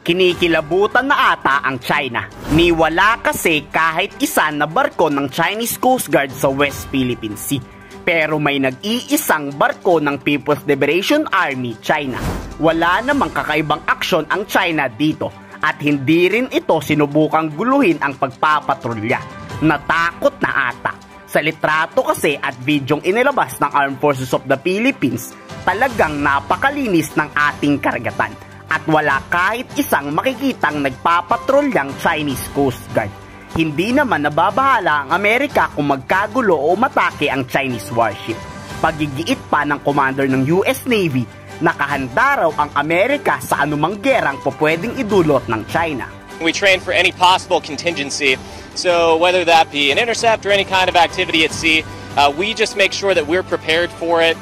Kinikilabutan na ata ang China. Niwala kasi kahit isa na barko ng Chinese Coast Guard sa West Philippine Sea. Pero may nag-iisang barko ng People's Liberation Army, China. Wala namang kakaibang aksyon ang China dito at hindi rin ito sinubukang guluhin ang pagpapatrolya. Natakot na ata. Sa litrato kasi at videong inilabas ng Armed Forces of the Philippines, talagang napakalinis ng ating karagatan. At wala kahit isang makikitang nagpapatrolyang Chinese Coast Guard. Hindi naman nababahala ang Amerika kung magkagulo o matake ang Chinese warship. Pagigiit pa ng commander ng US Navy, nakahanda raw ang Amerika sa anumang gerang pwedeng idulot ng China. We train for any possible contingency, so whether that be an intercept or any kind of activity at sea, we just make sure that we're prepared for it.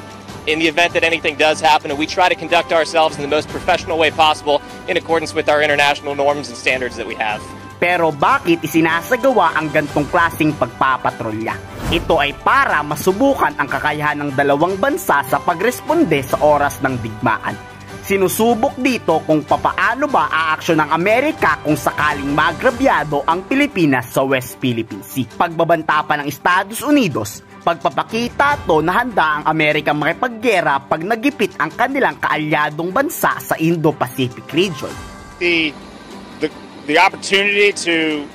In the event that anything does happen, and we try to conduct ourselves in the most professional way possible in accordance with our international norms and standards that we have. Pero bakit isinasagawa ang gantong klaseng pagpapatrolya? Ito ay para masubukan ang kakayahan ng dalawang bansa sa pagresponde sa oras ng digmaan. Sinusubok dito kung papaano ba aaksyon ng Amerika kung sakaling magrabyado ang Pilipinas sa West Philippine Sea. Pagbabanta pa ng Estados Unidos, pagpapakita to na handa ang Amerika makipaggera pag nagipit ang kanilang kaalyadong bansa sa Indo-Pacific region. The opportunity to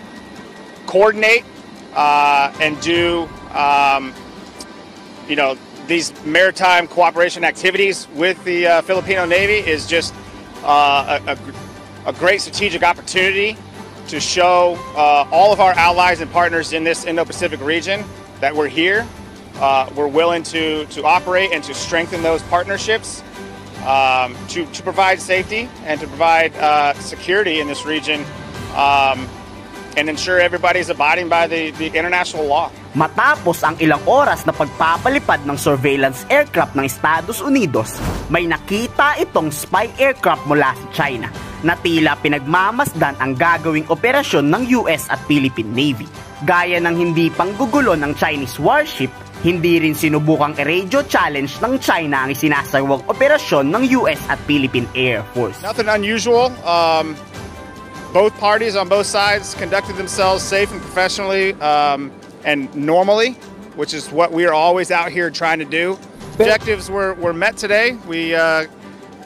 coordinate and do these maritime cooperation activities with the Filipino Navy is just a great strategic opportunity to show all of our allies and partners in this Indo-Pacific region that we're here. We're willing to operate and to strengthen those partnerships to provide safety and to provide security in this region and ensure everybody's abiding by the international law. Matapos ang ilang oras na pagpapalipad ng surveillance aircraft ng Estados Unidos, may nakita itong spy aircraft mula sa China na tila pinagmamasdan ang gagawing operasyon ng US at Philippine Navy. Gaya ng hindi panggugulo ng Chinese warship, hindi rin sinubukang i-radio challenge ng China ang isinasagawang operasyon ng US at Philippine Air Force. Nothing unusual. Both parties on both sides conducted themselves safe and professionally and normally, which is what we are always out here trying to do. Objectives were met today. We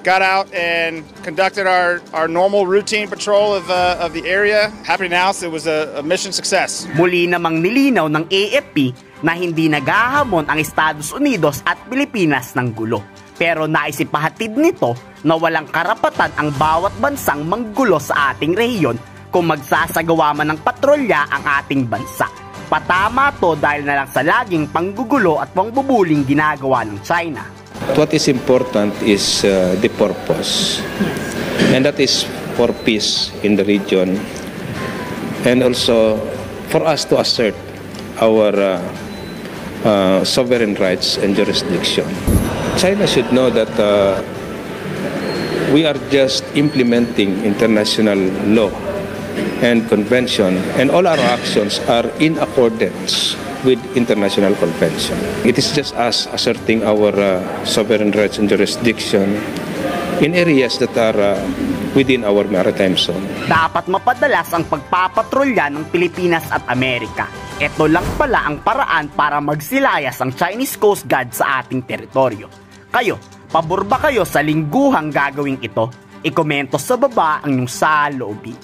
got out and conducted our normal routine patrol of the area. Happy to announce it was a mission success. Muli namang nilinaw ng AFP na hindi naghahamon ang Estados Unidos at Pilipinas ng gulo. Pero naisipahatid nito na walang karapatan ang bawat bansang manggulo sa ating rehiyon kung magsasagawa man ng patrolya ang ating bansa. Patama to dahil na lang sa laging panggugulo at pangbubuling ginagawa ng China. What is important is the purpose, and that is for peace in the region, and also for us to assert our sovereign rights and jurisdiction. China should know that we are just implementing international law and convention, and all our actions are in accordance with international convention. It is just us asserting our sovereign rights and jurisdiction in areas that are within our maritime zone. Dapat mapadalas ang pagpapatrolya ng Pilipinas at Amerika. Ito lang pala ang paraan para magsilayas ang Chinese Coast Guard sa ating teritoryo. Kayo, pabor ba kayo sa lingguhang gagawing ito? Ikomento sa baba ang inyong saloobin.